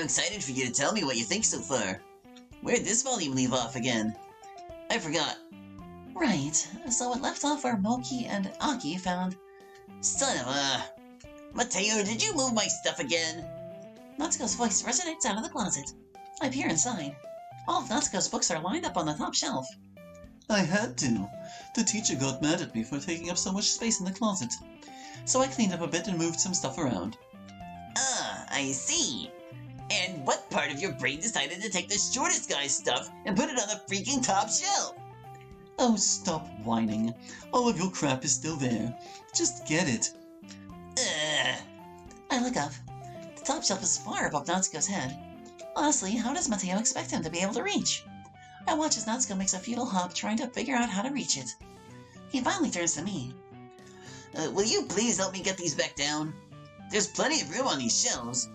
I'm excited for you to tell me what you think so far. Where'd this volume leave off again? I forgot. Right, so it left off where Moki and Aki found... Son of a... Mateo, did you move my stuff again? Natsuko's voice resonates out of the closet. I peer inside. All of Natsuko's books are lined up on the top shelf. I had to. The teacher got mad at me for taking up so much space in the closet. So I cleaned up a bit and moved some stuff around. Ah, I see. And what part of your brain decided to take the shortest guy's stuff and put it on the freaking top shelf? Oh, stop whining. All of your crap is still there. Just get it. I look up. The top shelf is far above Natsuko's head. Honestly, how does Mateo expect him to be able to reach? I watch as Natsuko makes a futile hop trying to figure out how to reach it. He finally turns to me. Will you please help me get these back down? There's plenty of room on these shelves.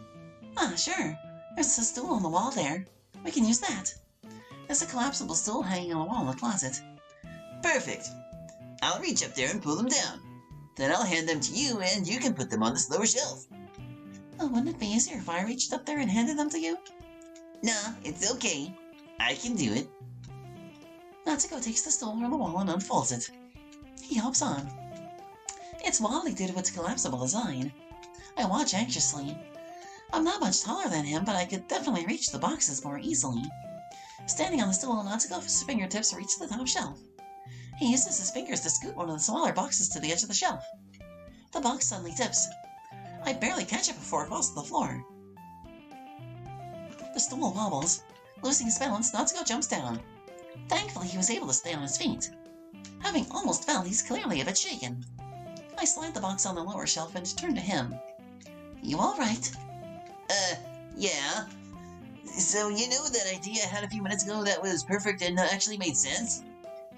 Ah, sure. There's a stool on the wall there. We can use that. There's a collapsible stool hanging on the wall in the closet. Perfect. I'll reach up there and pull them down. Then I'll hand them to you and you can put them on this lower shelf. Oh, wouldn't it be easier if I reached up there and handed them to you? Nah, it's okay. I can do it. Natsuko takes the stool from the wall and unfolds it. He hops on. It's wobbly due to its collapsible design. I watch anxiously. I'm not much taller than him, but I could definitely reach the boxes more easily. Standing on the stool, Natsuko's fingertips reach the top shelf. He uses his fingers to scoot one of the smaller boxes to the edge of the shelf. The box suddenly tips. I barely catch it before it falls to the floor. The stool wobbles. Losing his balance, Natsuko jumps down. Thankfully, he was able to stay on his feet. Having almost fell, he's clearly a bit shaken. I slide the box on the lower shelf and turn to him. You all right? Yeah. So you know that idea I had a few minutes ago that was perfect and actually made sense?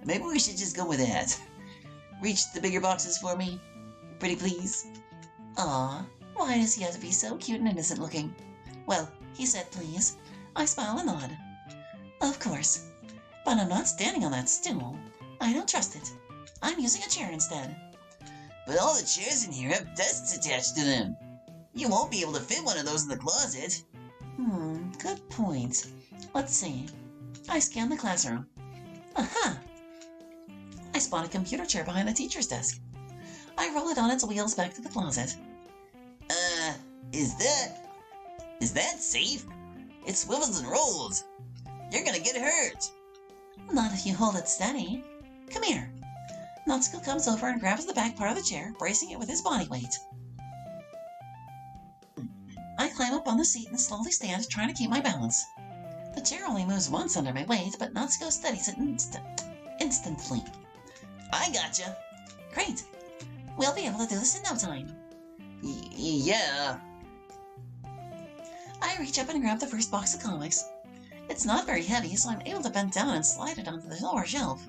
Maybe we should just go with that. Reach the bigger boxes for me. Pretty please. Aw, why does he have to be so cute and innocent looking? Well, he said please. I smile and nod. Of course. But I'm not standing on that stool. I don't trust it. I'm using a chair instead. But all the chairs in here have desks attached to them. You won't be able to fit one of those in the closet. Good point. Let's see. I scan the classroom. Aha! I spot a computer chair behind the teacher's desk. I roll it on its wheels back to the closet. Is that safe? It swivels and rolls. You're gonna get hurt. Not if you hold it steady. Come here. Natsuko comes over and grabs the back part of the chair, bracing it with his body weight. I climb up on the seat and slowly stand, trying to keep my balance. The chair only moves once under my weight, but Natsuko steadies it instantly. I gotcha. Great. We'll be able to do this in no time. Yeah. I reach up and grab the first box of comics. It's not very heavy, so I'm able to bend down and slide it onto the lower shelf.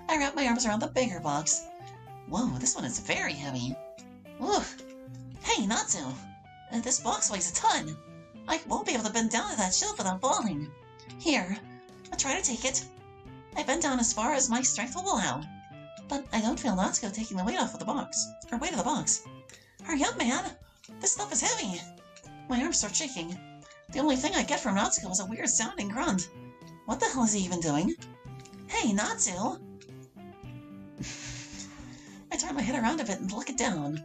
I wrap my arms around the bigger box. Whoa, this one is very heavy. Oof. Hey, Natsu. This box weighs a ton. I won't be able to bend down to that shelf without falling. Here, I'll try to take it. I bend down as far as my strength will allow. But I don't feel Natsuko taking the weight off of the box. Or weight of the box. Hurry up, man! This stuff is heavy! My arms start shaking. The only thing I get from Natsuko is a weird sounding grunt. What the hell is he even doing? Hey, Natsu! I turn my head around a bit and look it down.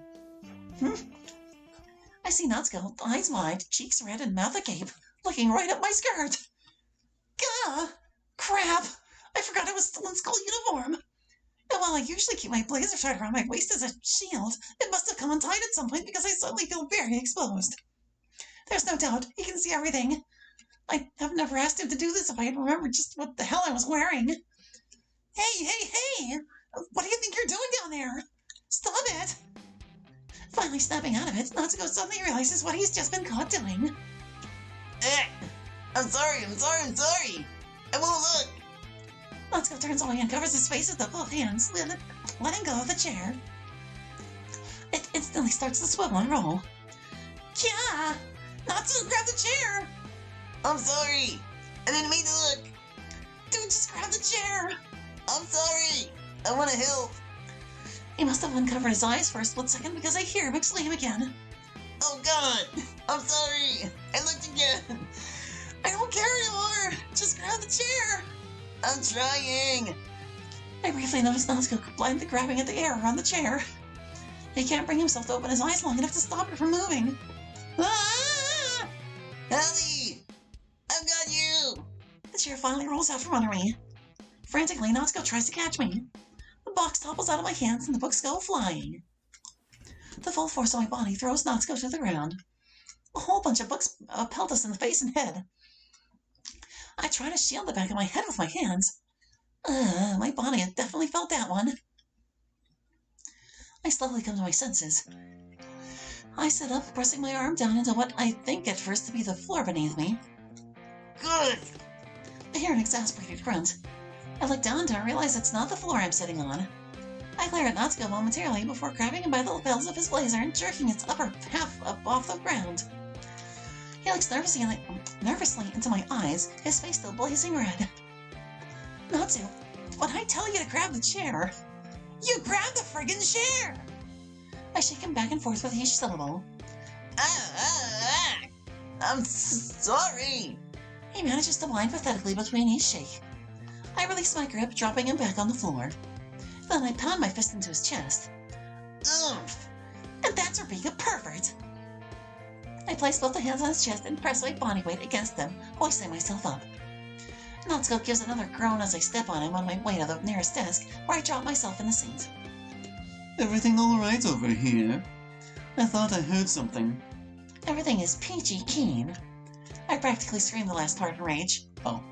I see Natsuko, eyes wide, cheeks red, and mouth agape, looking right at my skirt. Gah! Crap! I forgot I was still in school uniform. And while I usually keep my blazer tied around my waist as a shield, it must have come untied at some point because I suddenly feel very exposed. There's no doubt he can see everything. I have never asked him to do this if I had remembered just what the hell I was wearing. Hey! What do you think you're doing down there? Stop it! Finally snapping out of it, Natsuko suddenly realizes what he's just been caught doing. I'm sorry. I won't look. Natsuko turns away and covers his face with both hands, letting go of the chair. It instantly starts to swivel and roll. Yeah! Natsu, grab the chair! I'm sorry. I didn't mean to look. Dude, just grab the chair! I'm sorry. I want to help. He must have uncovered his eyes for a split second because I hear him exclaim again. Oh God! I'm sorry! I looked again! I don't care anymore! Just grab the chair! I'm trying! I briefly noticed Natsuko blindly grabbing at the air around the chair. He can't bring himself to open his eyes long enough to stop it from moving. Ah! Hallie! I've got you! The chair finally rolls out from under me. Frantically, Natsuko tries to catch me. The box topples out of my hands and the books go flying. The full force of my body throws Natsuko to the ground. A whole bunch of books pelt us in the face and head. I try to shield the back of my head with my hands. My body had definitely felt that one. I slowly come to my senses. I sit up, pressing my arm down into what I think at first to be the floor beneath me. Good! I hear an exasperated grunt. I look down to realize it's not the floor I'm sitting on. I glare at Natsuko momentarily before grabbing him by the lapels of his blazer and jerking its upper half up off the ground. He looks nervously into my eyes, his face still blazing red. Natsu, when I tell you to grab the chair, you grab the friggin' chair! I shake him back and forth with each syllable. I'm sorry! He manages to whine pathetically between each shake. I release my grip, dropping him back on the floor. Then I pound my fist into his chest. Oomph! And that's for being a pervert! I place both the hands on his chest and press my body weight against them, hoisting myself up. Natsuko gives another groan as I step on him on my way to the nearest desk, where I drop myself in the seat. Everything all right over here? I thought I heard something. Everything is peachy keen. I practically scream the last part in rage. Oh.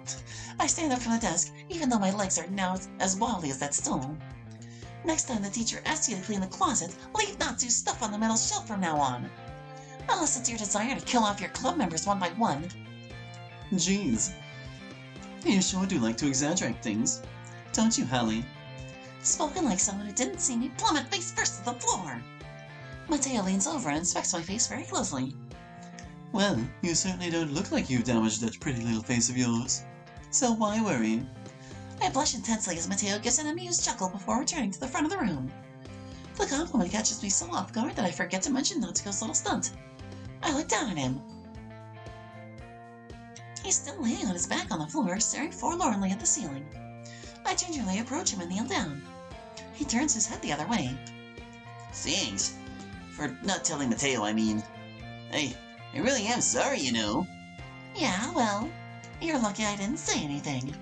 I stand up from the desk, even though my legs are now as wobbly as that stool. Next time the teacher asks you to clean the closet, leave Natsu's stuff on the middle shelf from now on. Unless it's your desire to kill off your club members one by one. Jeez. You sure do like to exaggerate things, don't you, Hallie? Spoken like someone who didn't see me plummet face first to the floor. Mateo leans over and inspects my face very closely. Well, you certainly don't look like you've damaged that pretty little face of yours. So why worry? I blush intensely as Mateo gives an amused chuckle before returning to the front of the room. The compliment catches me so off guard that I forget to mention Natsuko's little stunt. I look down at him. He's still laying on his back on the floor, staring forlornly at the ceiling. I gingerly approach him and kneel down. He turns his head the other way. Thanks. For not telling Mateo, I mean. I really am sorry, you know. Yeah, well, you're lucky I didn't say anything.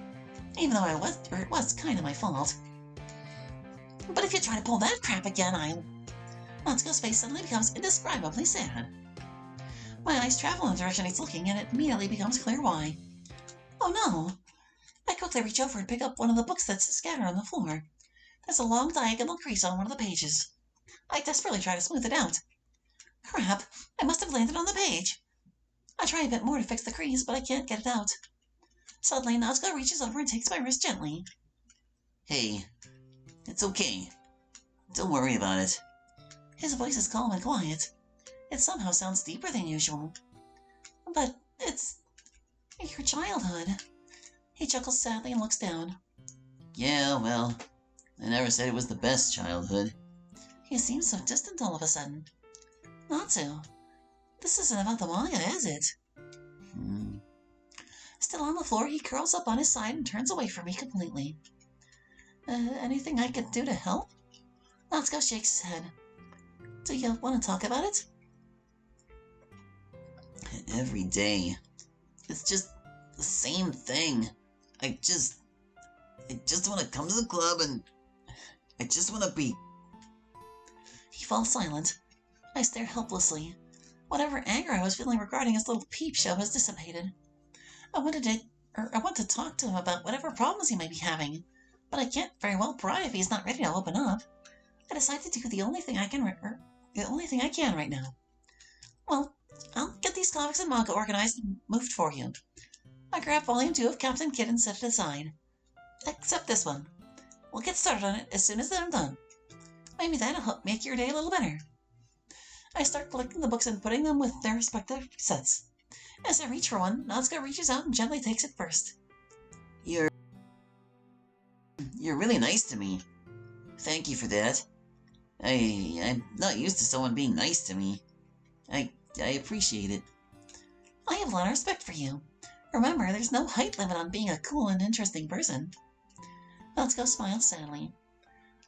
Even though it was kind of my fault. But if you try to pull that crap again, I'll... Natsuko's face suddenly becomes indescribably sad. My eyes travel in the direction he's looking, and it immediately becomes clear why. Oh no! I quickly reach over and pick up one of the books that's scattered on the floor. There's a long diagonal crease on one of the pages. I desperately try to smooth it out. Crap! I must have landed on the page. I try a bit more to fix the crease, but I can't get it out. Suddenly, Natsuko reaches over and takes my wrist gently. Hey, it's okay. Don't worry about it. His voice is calm and quiet. It somehow sounds deeper than usual. But it's your childhood. He chuckles sadly and looks down. Yeah, well, I never said it was the best childhood. He seems so distant all of a sudden. Natsu, this isn't about the manga, is it? Still on the floor, he curls up on his side and turns away from me completely. Anything I could do to help? Natsuko shakes his head. Do you want to talk about it? Every day. It's just the same thing. I just want to come to the club and I just want to be... He falls silent. I stare helplessly. Whatever anger I was feeling regarding his little peep show has dissipated. I want to talk to him about whatever problems he might be having, but I can't very well pry if he's not ready to open up. I decide to do the only thing I can right now. Well, I'll get these comics and manga organized and moved for you. I grab volume 2 of Captain Kidd and set it aside. Except this one. We'll get started on it as soon as I'm done. Maybe that'll make your day a little better. I start collecting the books and putting them with their respective sets. As I reach for one, Natsuko reaches out and gently takes it first. You're really nice to me. Thank you for that. I'm not used to someone being nice to me. I appreciate it. I have a lot of respect for you. Remember, there's no height limit on being a cool and interesting person. Natsuko smiled sadly.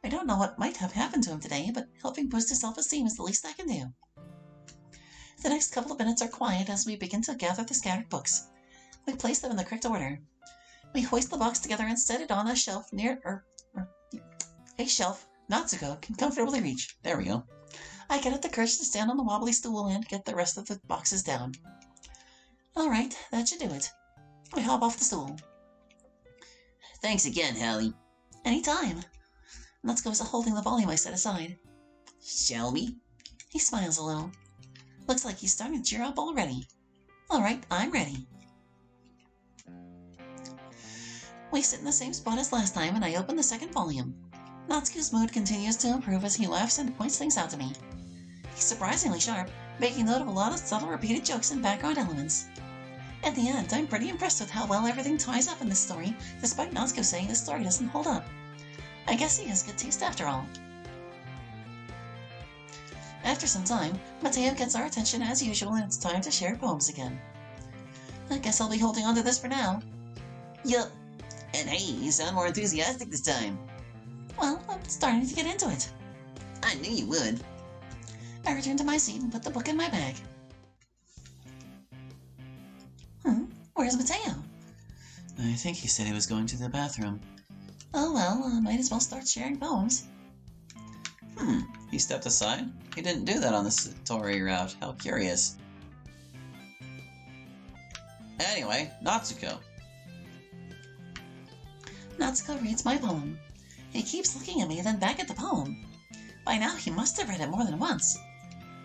I don't know what might have happened to him today, but helping boost his self-esteem is the least I can do. The next couple of minutes are quiet as we begin to gather the scattered books. We place them in the correct order. We hoist the box together and set it on a shelf near a shelf Natsuko can comfortably reach. There we go. I get up the courage to stand on the wobbly stool and get the rest of the boxes down. All right, that should do it. I hop off the stool. Thanks again, Hallie. Anytime. Natsuko is holding the volume I set aside. Shall we? He smiles a little. Looks like he's starting to cheer up already. All right, I'm ready. We sit in the same spot as last time, and I open the second volume. Natsuko's mood continues to improve as he laughs and points things out to me. He's surprisingly sharp, making note of a lot of subtle repeated jokes and background elements. At the end, I'm pretty impressed with how well everything ties up in this story, despite Natsuko saying the story doesn't hold up. I guess he has good taste after all. After some time, Mateo gets our attention as usual and it's time to share poems again. I guess I'll be holding on to this for now. Yup. And hey, you sound more enthusiastic this time. Well, I'm starting to get into it. I knew you would. I return to my seat and put the book in my bag. Where's Mateo? I think he said he was going to the bathroom. Oh well, might as well start sharing poems. He stepped aside? He didn't do that on the story route. How curious. Anyway, Natsuko. Natsuko reads my poem. He keeps looking at me, then back at the poem. By now, he must have read it more than once.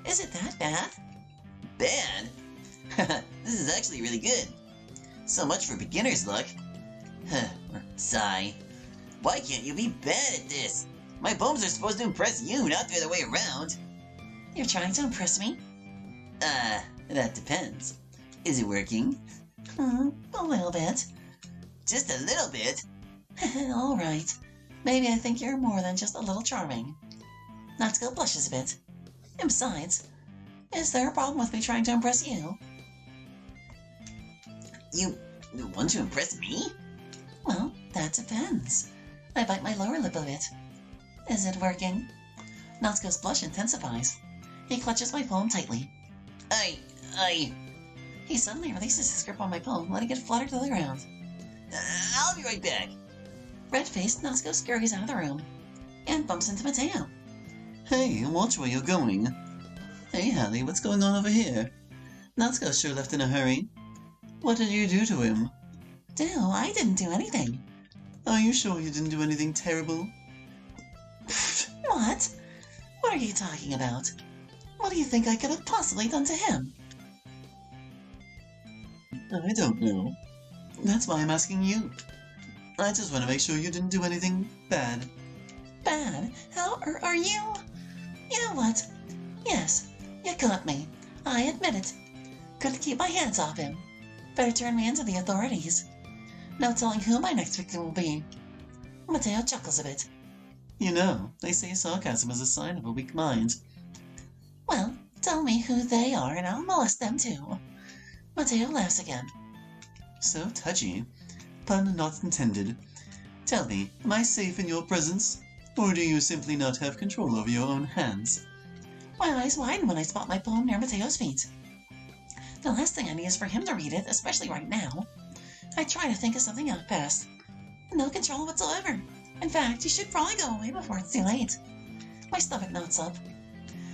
Is it that bad? Bad? This is actually really good. So much for beginner's luck. Sigh. Why can't you be bad at this? My poems are supposed to impress you, not the other way around. You're trying to impress me? That depends. Is it working? A little bit. Just a little bit? All right. Maybe I think you're more than just a little charming. Natsuko blushes a bit. And besides, is there a problem with me trying to impress you? You want to impress me? Well, that depends. I bite my lower lip a bit. Is it working? Natsuko's blush intensifies. He clutches my poem tightly. He suddenly releases his grip on my poem, letting it flutter to the ground. I'll be right back. Red-faced, Natsuko scurries out of the room and bumps into Mateo. Hey, watch where you're going. Hey, Hallie, what's going on over here? Natsuko sure left in a hurry. What did you do to him? I didn't do anything. Are you sure you didn't do anything terrible? What? What are you talking about? What do you think I could have possibly done to him? I don't know. That's why I'm asking you. I just want to make sure you didn't do anything bad. Bad? How are you? You know what? Yes, you caught me. I admit it. Couldn't keep my hands off him. Better turn me into the authorities. No telling who my next victim will be. Mateo chuckles a bit. You know, they say sarcasm is a sign of a weak mind. Well, tell me who they are and I'll molest them too. Mateo laughs again. So touchy. Pun not intended. Tell me, am I safe in your presence? Or do you simply not have control over your own hands? My eyes widen when I spot my poem near Mateo's feet. The last thing I need is for him to read it, especially right now. I try to think of something out past. No control whatsoever. In fact, he should probably go away before it's too late. My stomach knots up.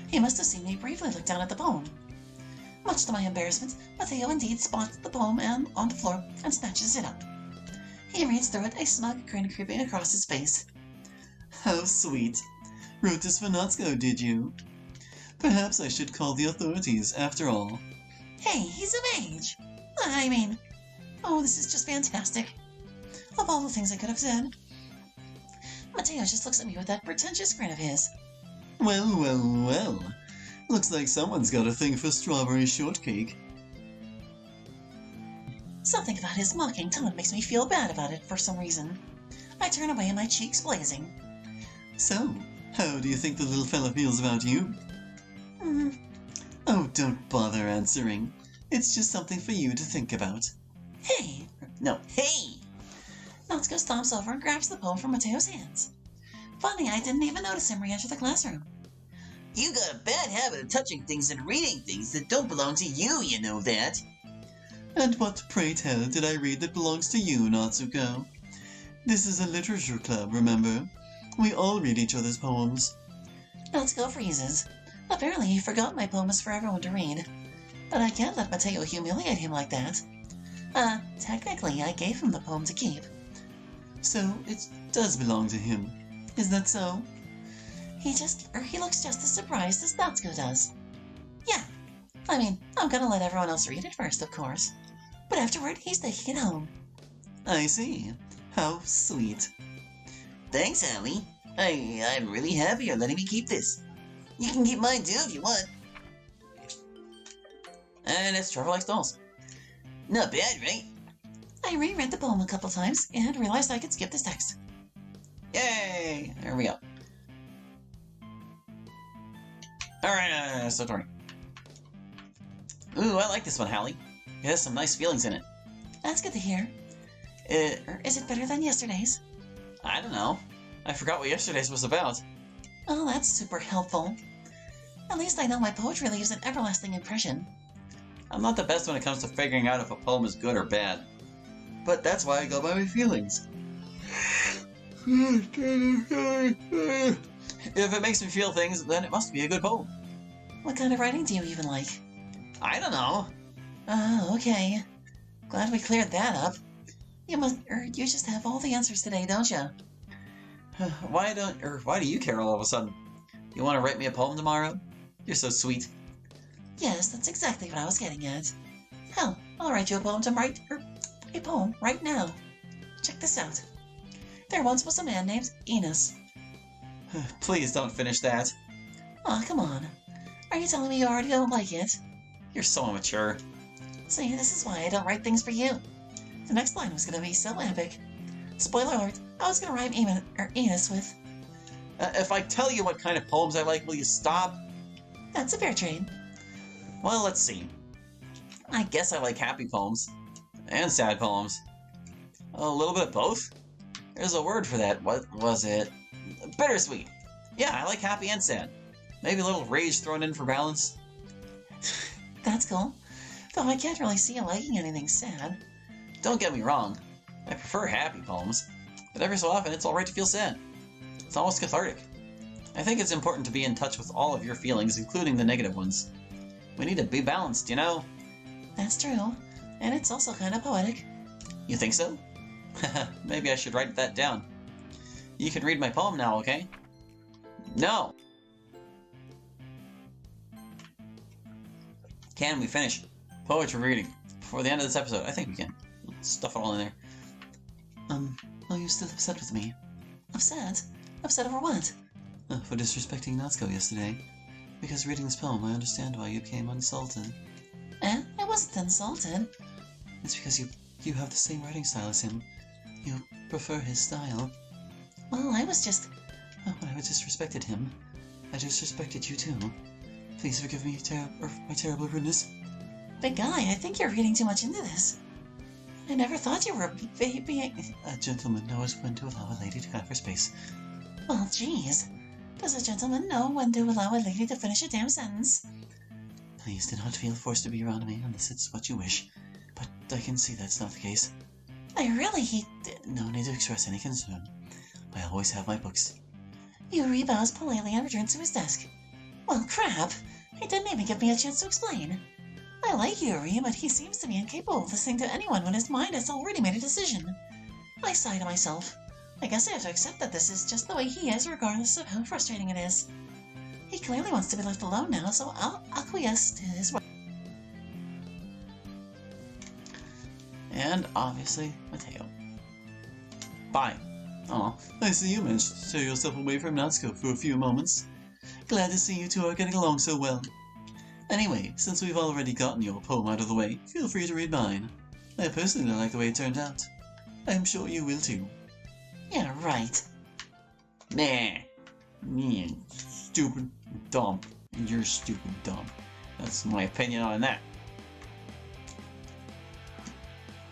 He must have seen me briefly look down at the poem. Much to my embarrassment, Mateo indeed spots the poem on the floor and snatches it up. He reads through it, a smug grin creeping across his face. How sweet. Wrote this for Natsuko, did you? Perhaps I should call the authorities, after all. Hey, he's of age. I mean, oh, this is just fantastic. Of all the things I could have said. Mateo just looks at me with that pretentious grin of his. Well, well, well. Looks like someone's got a thing for strawberry shortcake. Something about his mocking tone makes me feel bad about it for some reason. I turn away, my cheeks blazing. So, how do you think the little fella feels about you? Oh, don't bother answering. It's just something for you to think about. Hey! No, hey! Natsuko stomps over and grabs the poem from Mateo's hands. Funny, I didn't even notice him re-enter the classroom. You got a bad habit of touching things and reading things that don't belong to you, you know that. And what, pray tell, did I read that belongs to you, Natsuko? This is a literature club, remember? We all read each other's poems. Natsuko freezes. Apparently he forgot my poem is for everyone to read. But I can't let Mateo humiliate him like that. Technically, I gave him the poem to keep. So, it does belong to him. Is that so? He looks just as surprised as Natsuko does. Yeah. I mean, I'm gonna let everyone else read it first, of course. But afterward, he's taking it home. I see. How sweet. Thanks, Allie. I'm really happy you're letting me keep this. You can keep mine too if you want. And it's Trevor Likes Dolls. Not bad, right? I reread the poem a couple times and realized I could skip this text. Yay! There we go. Alright, so Tori. Ooh, I like this one, Hallie. It has some nice feelings in it. That's good to hear. Or is it better than yesterday's? I don't know. I forgot what yesterday's was about. Oh, that's super helpful. At least I know my poetry leaves an everlasting impression. I'm not the best when it comes to figuring out if a poem is good or bad. But that's why I go by my feelings. If it makes me feel things, then it must be a good poem. What kind of writing do you even like? I don't know. Oh, okay. Glad we cleared that up. You just have all the answers today, don't you? Why do you care all of a sudden? You want to write me a poem tomorrow? You're so sweet. Yes, that's exactly what I was getting at. Hell, I'll write you a poem right now. Check this out. There once was a man named Enos. Please don't finish that. Aw, come on. Are you telling me you already don't like it? You're so immature. See, this is why I don't write things for you. The next line was gonna be so epic. Spoiler alert, I was gonna rhyme Enos with... If I tell you what kind of poems I like, will you stop? That's a fair trade. Well, let's see. I guess I like happy poems. And sad poems. A little bit of both? There's a word for that. What was it? Bittersweet. Yeah, I like happy and sad. Maybe a little rage thrown in for balance. That's cool. Though I can't really see you liking anything sad. Don't get me wrong. I prefer happy poems. But every so often, it's alright to feel sad. It's almost cathartic. I think it's important to be in touch with all of your feelings, including the negative ones. We need to be balanced, you know? That's true. And it's also kind of poetic. You think so? Maybe I should write that down. You can read my poem now, okay? No! Can we finish poetry reading before the end of this episode? I think we can. Stuff it all in there. Are you still upset with me? Upset? Upset over what? For disrespecting Natsuko yesterday. Because reading this poem, I understand why you became insulted. I wasn't insulted. It's because you have the same writing style as him. You prefer his style. Well, I was just... When I disrespected him, I disrespected you too. Please forgive me my terrible rudeness. Big guy, I think you're reading too much into this. I never thought you were being... A gentleman knows when to allow a lady to have her space. Well, geez. Does a gentleman know when to allow a lady to finish a damn sentence? Please do not feel forced to be around me unless it's what you wish. But I can see that's not the case. No need to express any concern. I always have my books. Yuri bows politely and returns to his desk. Well, crap! He didn't even give me a chance to explain. I like Yuri, but he seems to be incapable of listening to anyone when his mind has already made a decision. I sigh to myself. I guess I have to accept that this is just the way he is, regardless of how frustrating it is. He clearly wants to be left alone now, so I'll acquiesce to his way. And obviously, Mateo. Bye. Aw, I see you managed to tear yourself away from Natsuko for a few moments. Glad to see you two are getting along so well. Anyway, since we've already gotten your poem out of the way, feel free to read mine. I personally like the way it turned out. I'm sure you will too. Yeah, right. Nah. Stupid, dumb. And you're stupid, dumb. That's my opinion on that.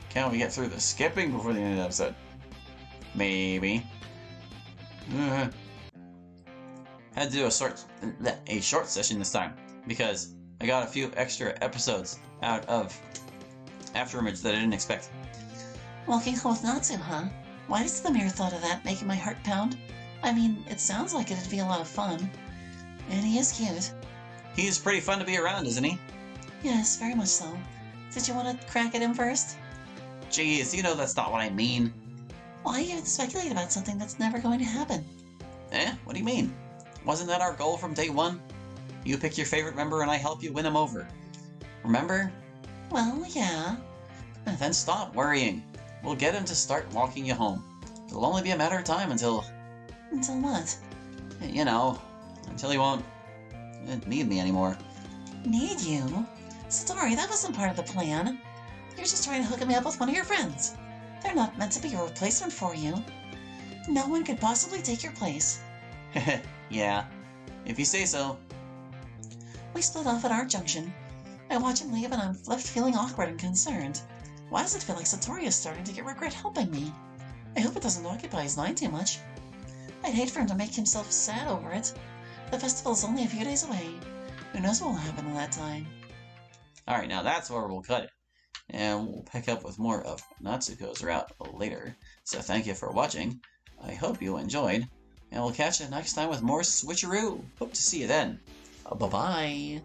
Can we get through the skipping before the end of the episode? Maybe. Had to do a short session this time because I got a few extra episodes out of Afterimage that I didn't expect. Walking home with Natsu, huh? Why is the mere thought of that making my heart pound? I mean, it sounds like it'd be a lot of fun. And he is cute. He's pretty fun to be around, isn't he? Yes, very much so. Did you want to crack at him first? Jeez, you know that's not what I mean. Why even speculate about something that's never going to happen? Eh? What do you mean? Wasn't that our goal from day one? You pick your favorite member and I help you win him over. Remember? Well, yeah. Then stop worrying. We'll get him to start walking you home. It'll only be a matter of time until... Until what? You know, until he won't need me anymore. Need you? Sorry, that wasn't part of the plan. You're just trying to hook me up with one of your friends. They're not meant to be a replacement for you. No one could possibly take your place. Yeah, if you say so. We split off at our junction. I watch him leave and I'm left feeling awkward and concerned. Why does it feel like Satori is starting to get regret helping me? I hope it doesn't occupy his mind too much. I'd hate for him to make himself sad over it. The festival is only a few days away. Who knows what will happen in that time? Alright, now that's where we'll cut it. And we'll pick up with more of Natsuko's route later. So thank you for watching. I hope you enjoyed. And we'll catch you next time with more Switcheroo. Hope to see you then. Bye-bye.